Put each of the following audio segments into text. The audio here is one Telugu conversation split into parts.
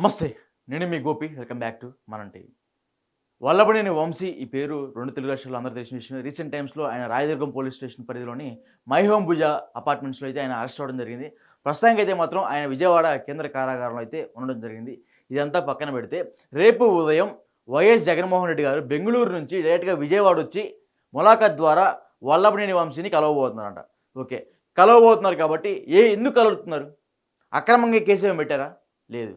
నమస్తే. నేను మీ గోపి. వెల్కమ్ బ్యాక్ టు మనం టీవీ. వల్లభనేని వంశీ ఈ పేరు 2 తెలుగు రాష్ట్రాల్లో అందరికి తెలిసిన విషయమే. రీసెంట్ టైమ్స్‌లో ఆయన రాయదుర్గం పోలీస్ స్టేషన్ పరిధిలోని మై హోమ్ భుజ అపార్ట్మెంట్స్‌లో అయితే ఆయన అరెస్ట్ అవ్వడం జరిగింది. ప్రస్తుతానికైతే మాత్రం ఆయన విజయవాడ కేంద్ర కారాగారంలో అయితే ఉండడం జరిగింది. ఇదంతా పక్కన పెడితే రేపు ఉదయం వైఎస్ జగన్మోహన్ రెడ్డి గారు బెంగుళూరు నుంచి డైరెక్ట్‌గా విజయవాడ వచ్చి ములాఖత్ ద్వారా వల్లభనేని వంశీని కలవబోతున్నారంట. ఓకే. కలవబోతున్నారు కాబట్టి ఎందుకు కలుస్తున్నారు? అక్రమంగా కేసు ఏమైనా పెట్టారా? లేదు.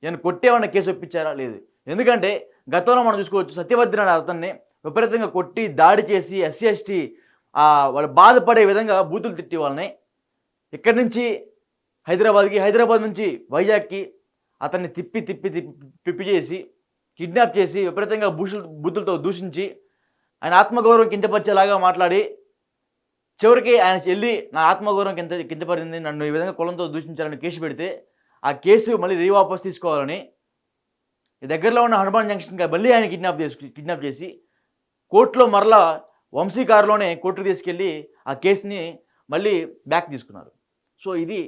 ఏమైనా కొట్టేమన్నా కేసు ఒప్పించారా? లేదు. ఎందుకంటే గతంలో మనం చూసుకోవచ్చు సత్యవర్ధన్ అనే అతన్ని విపరీతంగా కొట్టి, దాడి చేసి ఎస్సీ, ఎస్టీ వాళ్ళు బాధపడే విధంగా బూతులు తిట్టి వాళ్ళని ఇక్కడి నుంచి హైదరాబాద్ నుంచి వైజాగ్‌కి అతన్ని పిప్పి చేసి, కిడ్నాప్ చేసి విపరీతంగా బూతులతో దూషించి, ఆయన ఆత్మగౌరవం కించపరిచేలాగా మాట్లాడి, చివరికి ఆయన ఎళ్లి నా ఆత్మగౌరవం కించపరింది, నన్ను ఈ విధంగా కులంతో దూషించారని కేసు పెడితే, ఆ కేసు మళ్ళీ వాపస్ తీసుకోవాలని దగ్గరలో ఉన్న హనుమాన్ జంక్షన్‌కి మళ్ళీ ఆయన కిడ్నాప్ చేసి కోర్టులో మరలా వంశీ కారులోనే కోర్టుకి తీసుకెళ్ళి ఆ కేసుని మళ్ళీ బ్యాక్ తీసుకున్నారు. సో ఇది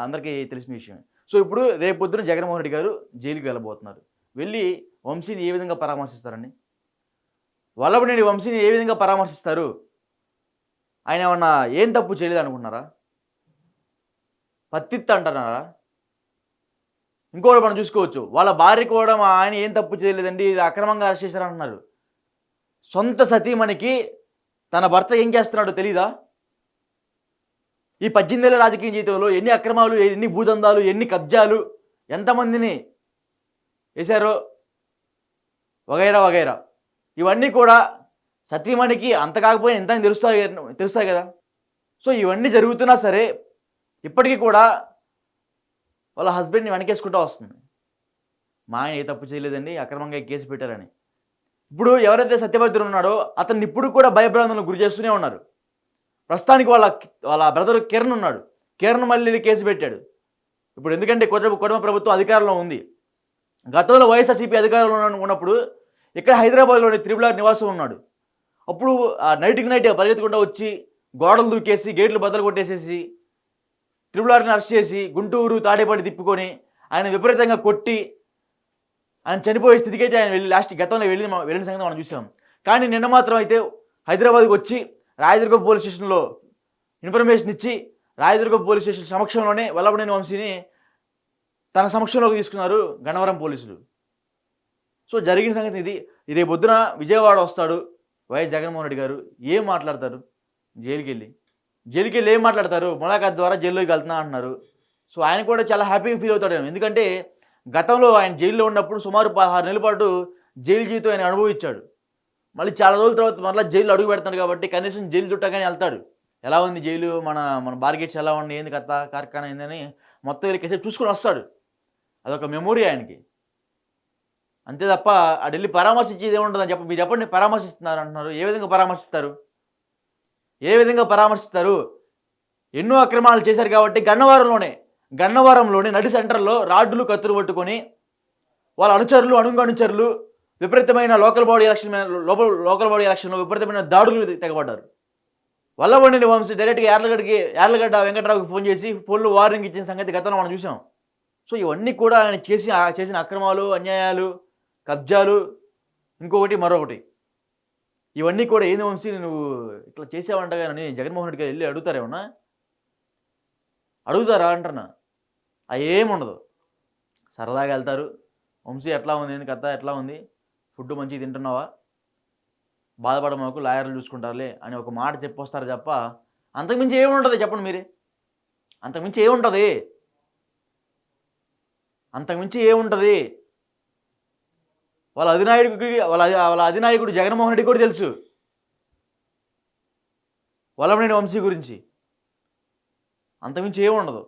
అందరికీ తెలిసిన విషయమే. సో ఇప్పుడు రేపొద్దున జగన్మోహన్ రెడ్డి గారు జైలుకి వెళ్ళబోతున్నారు. వెళ్ళి వంశీని ఏ విధంగా పరామర్శిస్తారండి? వల్లభనేని వంశీని ఏ విధంగా పరామర్శిస్తారు? ఆయన ఏమన్నా ఏం తప్పు చేయలేదనుకుంటున్నారా? పత్తిత్త అంటున్నారా? ఇంకోటి మనం చూసుకోవచ్చు. వాళ్ళ భార్య కూడా మా ఆయన ఏం తప్పు చేయలేదండి, ఇది అక్రమంగా అరెస్ట్ చేశారంటున్నారు. సొంత సతీమణికి తన భర్త ఏం చేస్తున్నాడో తెలీదా? ఈ 18 ఏళ్ల రాజకీయ జీవితంలో ఎన్ని అక్రమాలు, ఎన్ని భూదందాలు, ఎన్ని కబ్జాలు, ఎంతమందిని వేశారో వగైరా. ఇవన్నీ కూడా సతీమణికి అంత కాకపోయినా ఇంత తెలుస్తాయి కదా. సో ఇవన్నీ జరుగుతున్నా సరే ఇప్పటికీ కూడా వాళ్ళ హస్బెండ్‌ని వెనకేసుకుంటూ వస్తుంది. మా ఆయన ఏ తప్పు చేయలేదండి, అక్రమంగా కేసు పెట్టారని. ఇప్పుడు ఎవరైతే సత్యవర్ధన్ ఉన్నాడో అతన్ని ఇప్పుడు కూడా భయభ్రాంతులకు గురి చేస్తూనే ఉన్నారు. ప్రస్తుతానికి వాళ్ళ బ్రదర్ కిరణ్ ఉన్నాడు. కిరణ్ మళ్ళీ కేసు పెట్టాడు. ఇప్పుడు ఎందుకంటే కుటుంబ ప్రభుత్వం అధికారంలో ఉంది. గతంలో వైఎస్ఆర్‌సీపీ అధికారంలో ఉన్నప్పుడు ఇక్కడ హైదరాబాద్‌లోని త్రిపుల్ ఆర్ నివాసం ఉన్నాడు. అప్పుడు నైట్‌కి నైట్ పరిగెత్తుకుంటూ వచ్చి గోడలు దూకేసి, గేట్లు బద్దలు కొట్టేసేసి, త్రిపుల్ ఆర్‌ని అరెస్ట్ చేసి గుంటూరు, తాడేపల్లి తిప్పుకొని ఆయన విపరీతంగా కొట్టి ఆయన చనిపోయే స్థితికైతే ఆయన గతంలో వెళ్ళిన సంగతి మనం చూసాం. కానీ నిన్న మాత్రం అయితే హైదరాబాద్‌కి వచ్చి రాయదుర్గం పోలీస్ స్టేషన్‌లో ఇన్ఫర్మేషన్ ఇచ్చి రాయదుర్గం పోలీస్ స్టేషన్ సమక్షంలోనే వల్లభనేని వంశీని తన సమక్షంలోకి తీసుకున్నారు గన్నవరం పోలీసులు. సో జరిగిన సంగతి ఇది. రేపొద్దున విజయవాడ వస్తాడు వైఎస్ జగన్మోహన్ రెడ్డి గారు. ఏం మాట్లాడతారు? జైలుకెళ్ళి ఏం మాట్లాడతారు? ములాఖత్ ద్వారా జైల్లోకి వెళ్తున్నా అంటున్నారు. సో ఆయన కూడా చాలా హ్యాపీగా ఫీల్ అవుతాడేమో. ఎందుకంటే గతంలో ఆయన జైల్లో ఉన్నప్పుడు సుమారు 16 నెలల పాటు జైలు జీవితం ఆయన అనుభవించాడు. మళ్ళీ చాలా రోజుల తర్వాత మరలా జైల్లో అడుగు పెడతాడు కాబట్టి కనీసం జైలు చుట్టాగానే వెళ్తాడు. ఎలా ఉంది జైలు, మన బార్గేట్స్ ఎలా ఉంది, ఏంది కథ, కార్ఖానా ఏందని మొత్తం వీళ్ళకి చూసుకొని వస్తాడు. అదొక మెమొరీ ఆయనకి. అంతే తప్ప అటెళ్ళి పరామర్శించేది ఏముంటుందని మీరు చెప్పండి. పరామర్శిస్తున్నారు అంటున్నారు. ఏ విధంగా పరామర్శిస్తారు? ఎన్నో అక్రమాలు చేశారు కాబట్టి గన్నవరంలోనే నడి సెంటర్లో రాడ్డులు, కత్తులు పట్టుకొని వాళ్ళ అనుచరులు విపరీతమైన లోకల్ బాడీ ఎలక్షన్లో విపరీతమైన దాడులు తెగబడ్డారు. వల్లభనేని వంశీ డైరెక్ట్‌గా యార్లగడ్డ వెంకట్రావుకి ఫోన్ చేసి ఫోన్‌లో వార్నింగ్ ఇచ్చిన సంగతి గతంలో మనం చూసాం. సో ఇవన్నీ కూడా ఆయన చేసిన అక్రమాలు, అన్యాయాలు, కబ్జాలు, ఇంకొకటి మరొకటి. ఇవన్నీ కూడా ఏంది వంశీ నువ్వు ఇట్లా చేసావంటగానని జగన్మోహన్ రెడ్డి గారు వెళ్ళి అడుగుతారా అంటున్నా. ఏముండదు. సరదాగా వెళ్తారు. వంశీ ఎట్లా ఉంది, ఏంది కథ, ఎట్లా ఉంది, ఫుడ్ మంచిగా తింటున్నావా, బాధపడమాకు, లాయర్లు చూసుకుంటారులే అని ఒక మాట చెప్పొస్తారు తప్ప అంతకుమించి ఏముంటుంది చెప్పండి మీరే. అంతకుమించి ఏముంటుంది? వాళ్ళ అధినాయకుడు జగన్మోహన్ రెడ్డి కూడా తెలుసు వల్లభనేని వంశీ గురించి. అంతకుమించి ఏముండదు.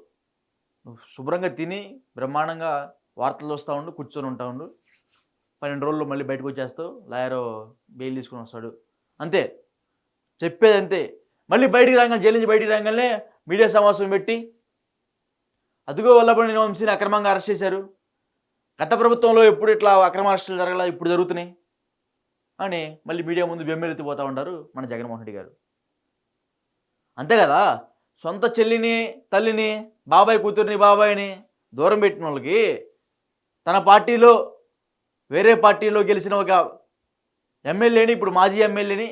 నువ్వు శుభ్రంగా తిని బ్రహ్మాండంగా వార్తలు చూస్తూ ఉండు, కూర్చొని ఉంటా ఉండు. 12 రోజుల్లో మళ్ళీ బయటకు వచ్చేస్తావు, లాయరు బెయిల్ తీసుకుని వస్తాడు. అంతే చెప్పేది అంతే. మళ్ళీ జైలు నుంచి బయటికి రాగానే మీడియా సమావేశం పెట్టి అదిగో వల్లభనేని వంశీని అక్రమంగా అరెస్ట్ చేశారు, గత ప్రభుత్వంలో ఎప్పుడు ఇట్లా అక్రమ అరెస్టులు జరగలా, ఇప్పుడు జరుగుతున్నాయి అని మళ్ళీ మీడియా ముందు బెంబెలెత్తిపోతూ ఉంటారు మన జగన్మోహన్ రెడ్డి గారు. అంతే కదా. సొంత చెల్లిని, తల్లిని, బాబాయ్ కూతుర్ని, బాబాయిని దూరం పెట్టిన వాళ్ళకి తన పార్టీలో వేరే పార్టీలో గెలిచిన ఒక ఎమ్మెల్యేని, ఇప్పుడు మాజీ ఎమ్మెల్యేని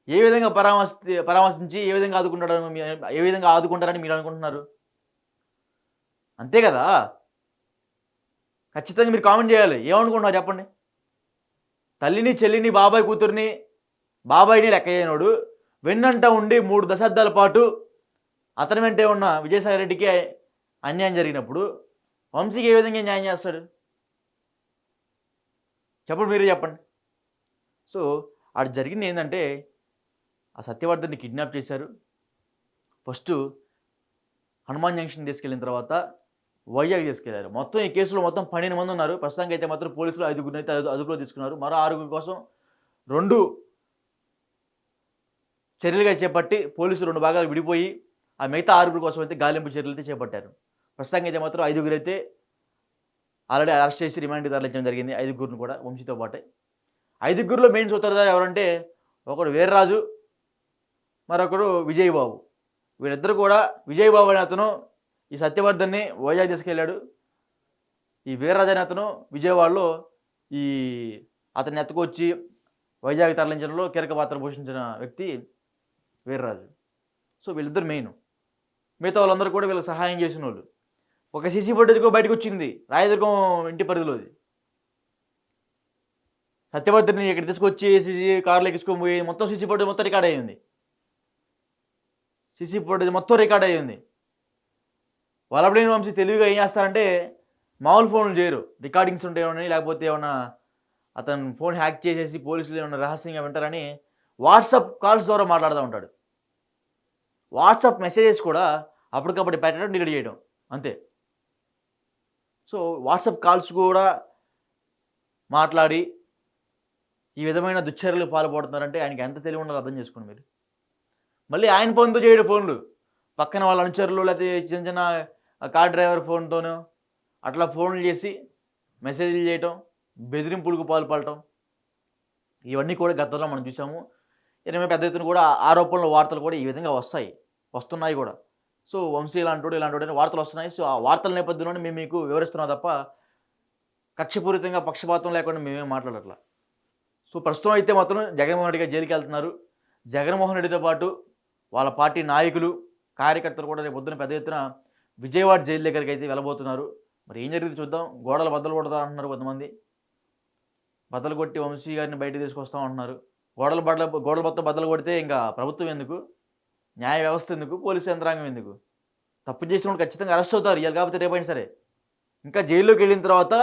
ఏ విధంగా పరామర్శించి ఏ విధంగా ఆదుకుంటారని మీరు అనుకుంటున్నారు? అంతే కదా! ఖచ్చితంగా మీరు కామెంట్ చేయాలి. ఏమనుకుంటున్నారు చెప్పండి? తల్లిని, చెల్లిని, బాబాయ్ కూతుర్ని, బాబాయిని లెక్క చేయనోడు వెన్నంట ఉండి 3 దశాబ్దాల పాటు అతని వెంటే ఉన్న విజయసాయి రెడ్డికి అన్యాయం జరిగినప్పుడు వంశీకి ఏ విధంగా న్యాయం చేస్తాడు? మీరే చెప్పండి. సో, ఆడ జరిగింది ఏందంటే, ఆ సత్యవర్ధన్ని కిడ్నాప్ చేశారు. ఫస్టు హనుమాన్ జంక్షన్ తీసుకెళ్ళిన తర్వాత వైజాగ్ తీసుకెళ్లారు. మొత్తం ఈ కేసులో మొత్తం 12 మంది ఉన్నారు. ప్రస్తుతానికైతే మాత్రం పోలీసులు 5గురినైతే అదుపులో తీసుకున్నారు. మరో 6గురి కోసం 2 చర్యలుగా చేపట్టి పోలీసులు 2 భాగాలు విడిపోయి ఆ మిగతా 6గురి కోసం అయితే గాలింపు చర్యలైతే చేపట్టారు. ప్రస్తుతానికైతే మాత్రం 5గురైతే ఆల్రెడీ అరెస్ట్ చేసి రిమాండ్‌కి తరలించడం జరిగింది. 5గురిని కూడా వంశీతో పాటే. 5గురిలో మెయిన్ సూత్రధారి ఎవరంటే ఒకడు వీర్రాజు, మరొకడు విజయ్ బాబు. వీళ్ళిద్దరూ కూడా విజయ్ బాబు అనే అతను ఈ సత్యవర్ధన్ని వైజాగ్ తీసుకెళ్ళాడు. ఈ వీర్రాజు అనే అతను విజయవాడలో అతన్ని ఎత్తుకొచ్చి వైజాగ్ తరలించడంలో కీలక పాత్ర పోషించిన వ్యక్తి వీర్రాజు. సో వీళ్ళిద్దరు మెయిన్. మిగతా వాళ్ళందరూ కూడా వీళ్ళకి సహాయం చేసిన వాళ్ళు. ఒక సీసీ ఫుటేజ్ కూడా బయటకు వచ్చింది రాయదుర్గం ఇంటి పరిధిలోది. సత్యవర్ధన్ని ఇక్కడ తీసుకొచ్చి కార్లో ఎక్కించుకొని పోయి మొత్తం సీసీ ఫుటేజ్ మొత్తం రికార్డ్ అయ్యింది. సీసీ ఫుటేజ్ మొత్తం రికార్డ్ అయ్యింది. వల్లభనేని వంశీ తెలివిగా ఏం చేస్తారంటే మామూలు ఫోన్లు చేయరు. రికార్డింగ్స్ ఉంటాయని, లేకపోతే ఏమన్నా అతను ఫోన్ హ్యాక్ చేసేసి పోలీసులు ఏమన్నా రహస్యంగా వింటారని వాట్సాప్ కాల్స్ ద్వారా మాట్లాడుతూ ఉంటాడు. వాట్సాప్ మెసేజెస్ కూడా అప్పటికప్పుడు పెట్టడం, డిలీట్ చేయడం అంతే. సో వాట్సాప్ కాల్స్ కూడా మాట్లాడి ఈ విధమైన దుశ్చర్యలకు పాల్పడుతున్నారంటే ఆయనకి ఎంత తెలివి ఉండాలో అర్థం చేసుకోండి మీరు. మళ్ళీ ఆయన ఫోన్తో చేయడం ఫోన్లు, పక్కన వాళ్ళ అనుచరులు లేకపోతే చిన్న చిన్న కార్ డ్రైవర్ ఫోన్తోనో అట్లా ఫోన్లు చేసి మెసేజ్లు చేయటం, బెదిరింపులకు పాల్పడటం, ఇవన్నీ కూడా గతంలో మనం చూసాము. ఎనిమిది పెద్ద ఎత్తున కూడా ఆరోపణలు, వార్తలు కూడా ఈ విధంగా వస్తున్నాయి కూడా. సో వంశీ ఇలాంటి అని వార్తలు వస్తున్నాయి. సో ఆ వార్తల నేపథ్యంలోనే మేము మీకు వివరిస్తున్నాం తప్ప కక్షపూరితంగా పక్షపాతం లేకుండా మేమేం మాట్లాడట్లా. సో ప్రస్తుతం అయితే మాత్రం జగన్మోహన్ రెడ్డి గారు జైలుకి వెళ్తున్నారు. జగన్మోహన్ రెడ్డితో పాటు వాళ్ళ పార్టీ నాయకులు, కార్యకర్తలు కూడా రేపు పొద్దున పెద్ద ఎత్తున విజయవాడ జైలు దగ్గరికి అయితే వెళ్ళబోతున్నారు. మరి ఏం జరిగింది చూద్దాం. గోడలు బద్దలు కొడతా అంటున్నారు కొంతమంది. బద్దలు కొట్టి వంశీ గారిని బయటకు తీసుకొస్తాం అంటున్నారు. గోడలు మొత్తం బద్దలు కొడితే ఇంకా ప్రభుత్వం ఎందుకు, న్యాయ వ్యవస్థ ఎందుకు, పోలీసు యంత్రాంగం ఎందుకు? తప్పు చేసినప్పుడు ఖచ్చితంగా అరెస్ట్ అవుతారు. ఇవాళ కాకపోతే రేపైనా సరే. ఇంకా జైల్లోకి వెళ్ళిన తర్వాత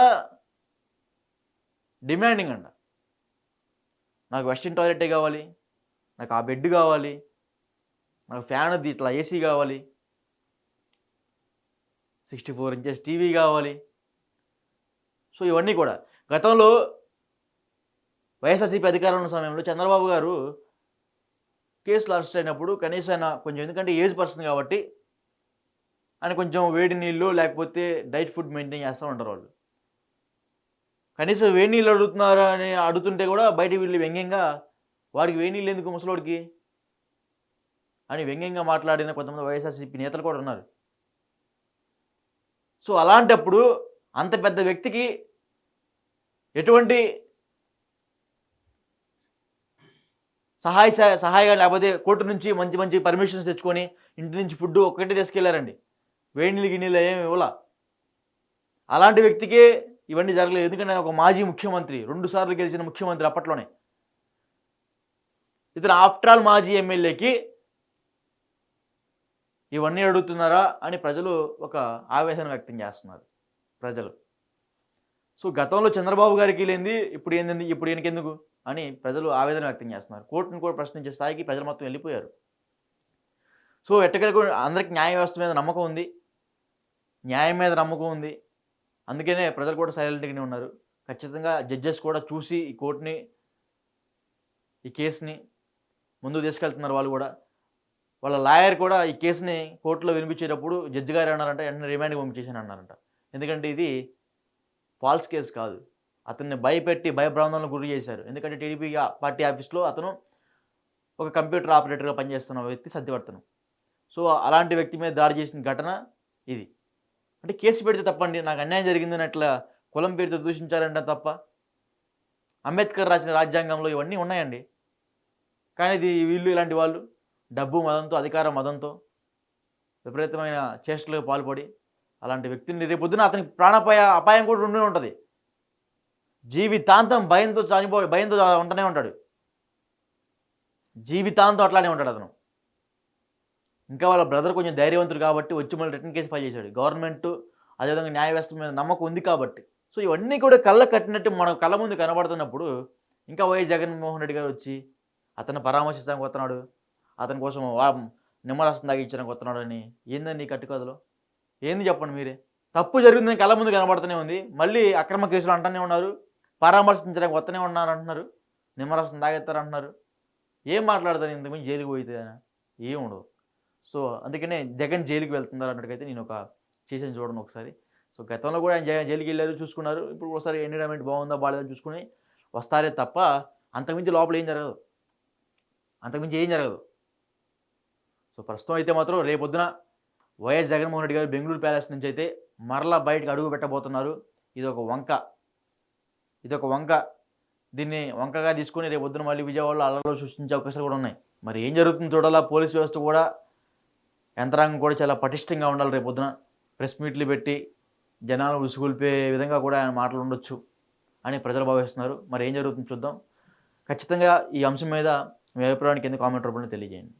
డిమాండింగ్ అంట, నాకు వెస్టర్న్ టాయిలెటే కావాలి, నాకు ఆ బెడ్ కావాలి, నాకు ఫ్యాన్ ఇట్లా ఏసీ కావాలి, 64 ఇంచెస్ టీవీ కావాలి. సో ఇవన్నీ కూడా గతంలో వైఎస్ఆర్సీపీ అధికారంలో ఉన్న సమయంలో చంద్రబాబు గారు కేసులు అరెస్ట్ అయినప్పుడు కనీసం ఆయన కొంచెం, ఎందుకంటే ఏజ్ పర్సన్ కాబట్టి ఆయన కొంచెం వేడి నీళ్ళు లేకపోతే డైట్ ఫుడ్ మెయింటైన్ చేస్తూ ఉంటారు వాళ్ళు. కనీసం వేడి నీళ్ళు అడుగుతున్నారా అని అడుగుతుంటే కూడా బయట వీళ్ళు వ్యంగ్యంగా వాడికి వేడి నీళ్ళు ఎందుకు ముసలోడికి అని వ్యంగ్యంగా మాట్లాడిన కొంతమంది వైఎస్ఆర్సీపీ నేతలు కూడా ఉన్నారు. సో అలాంటప్పుడు అంత పెద్ద వ్యక్తికి ఎటువంటి సహాయం లేకపోతే కోర్టు నుంచి మంచి మంచి పర్మిషన్స్ తెచ్చుకొని ఇంటి నుంచి ఫుడ్ ఒక్కటే తీసుకెళ్లారండి. వేడి నీళ్ళు గిన్నెలు ఏమి ఇవ్వాల. అలాంటి వ్యక్తికే ఇవన్నీ జరగలేదు. ఎందుకంటే ఒక మాజీ ముఖ్యమంత్రి, 2 సార్లు గెలిచిన ముఖ్యమంత్రి అప్పట్లోనే. ఇతను ఆఫ్టర్ ఆల్ మాజీ ఎమ్మెల్యేకి ఇవన్నీ అడుగుతున్నారా అని ప్రజలు ఒక ఆవేదన వ్యక్తం చేస్తున్నారు ప్రజలు. సో గతంలో చంద్రబాబు గారికి లేనిది ఇప్పుడు ఈయనకెందుకు అని ప్రజలు ఆవేదన వ్యక్తం చేస్తున్నారు. కోర్టును కూడా ప్రశ్నించే స్థాయికి ప్రజలు మొత్తం వెళ్ళిపోయారు. సో ఎట్టకేలకు అందరికి న్యాయ వ్యవస్థ మీద నమ్మకం ఉంది, న్యాయం మీద నమ్మకం ఉంది. అందుకనే ప్రజలు కూడా సైలెంట్గానే ఉన్నారు. ఖచ్చితంగా జడ్జెస్ కూడా చూసి ఈ కేసుని ముందుకు తీసుకెళ్తున్నారు. వాళ్ళు కూడా, వాళ్ళ లాయర్ కూడా ఈ కేసుని కోర్టులో వినిపించేటప్పుడు జడ్జి గారు అన్నారంట, వెంటనే రిమాండ్కి పంపించేసాను అన్నారంట. ఎందుకంటే ఇది ఫాల్స్ కేసు కాదు, అతన్ని భయపెట్టి భయభ్రాంతాలకు గురి చేశారు. ఎందుకంటే టీడీపీ పార్టీ ఆఫీస్లో అతను ఒక కంప్యూటర్ ఆపరేటర్గా పనిచేస్తున్న వ్యక్తి సత్యవర్ధన్. సో అలాంటి వ్యక్తి మీద దాడి చేసిన ఘటన ఇది. అంటే కేసు పెడితే తప్పండి, నాకు అన్యాయం జరిగిందని అట్లా కులం పేరుతో దూషించారంటే తప్ప. అంబేద్కర్ రాసిన రాజ్యాంగంలో ఇవన్నీ ఉన్నాయండి. కానీ ఇది వీళ్ళు ఇలాంటి వాళ్ళు డబ్బు మదంతో, అధికార మదంతో విపరీతమైన చేష్టలకు పాల్పడి అలాంటి వ్యక్తిని రేపొద్దున అతనికి అపాయం కూడా ఉండే ఉంటది. జీవితాంతం భయంతో ఉంటూనే ఉంటాడు. జీవితాంతం అట్లానే ఉంటాడతను. ఇంకా వాళ్ళ బ్రదర్ కొంచెం ధైర్యవంతుడు కాబట్టి వచ్చి మళ్ళీ రిటర్న్ కేస్ ఫైల్ చేశాడు. గవర్నమెంటు అదేవిధంగా న్యాయ వ్యవస్థ మీద నమ్మకం ఉంది కాబట్టి. సో ఇవన్నీ కూడా కళ్ళకు కట్టినట్టు మన కళ్ళ ముందు కనబడుతున్నప్పుడు ఇంకా వైఎస్ జగన్మోహన్ రెడ్డి గారు వచ్చి అతన్ని పరామర్శించడానికి వస్తున్నాడు. అతని కోసం నిమ్మరసం తాగించడానికి వస్తున్నాడు అని ఏందండి ఈ కట్టుకథలు? ఏంది చెప్పండి మీరే? తప్పు జరిగిందని కళ్ళ ముందు కనబడుతూనే ఉంది. మళ్ళీ అక్రమ కేసులు అంటూనే ఉన్నారు. పరామర్శించడానికి వస్తూనే ఉన్నారు అంటున్నారు. నిమ్మరసం తాగేస్తారంటున్నారు. ఏం మాట్లాడతారు ఇంతకుమించి జైలుకి పోయితే ఆయన? ఏం ఉండదు. సో అందుకనే జగన్ జైలుకి వెళ్తున్నారు అన్నట్టుగైతే నేను ఒక చేసాను చూడండి ఒకసారి. సో గతంలో కూడా ఆయన జైలుకి వెళ్ళారు, చూసుకున్నారు. ఇప్పుడు ఒకసారి ఎన్విరాన్మెంట్ బాగుందా బాలేదా చూసుకుని వస్తారే తప్ప అంతకుమించి లోపల ఏం జరగదు. అంతకుమించి ఏం జరగదు. సో ప్రస్తుతం అయితే మాత్రం రేపొద్దున వైఎస్ జగన్మోహన్ రెడ్డి గారు బెంగళూరు ప్యాలెస్ నుంచి అయితే మరలా బయటకు అడుగు పెట్టబోతున్నారు. ఇదొక వంక. దీన్ని వంకగా తీసుకొని రేపొద్దున మళ్ళీ విజయవాడలో అల్లర్లు సృష్టించే అవకాశాలు కూడా ఉన్నాయి. మరి ఏం జరుగుతుందో చూడాలా. పోలీస్ వ్యవస్థ కూడా యంత్రాంగం కూడా చాలా పటిష్టంగా ఉండాలి. రేపొద్దున ప్రెస్ మీట్లు పెట్టి జనాలు ఉసుగొల్పే విధంగా కూడా ఆయన మాటలు ఉండొచ్చు అని ప్రజలు భావిస్తున్నారు. మరి ఏం జరుగుతుందో చూద్దాం. ఖచ్చితంగా ఈ అంశం మీద మీ అభిప్రాయాన్ని కింద కామెంట్ రూపంలో తెలియజేయండి.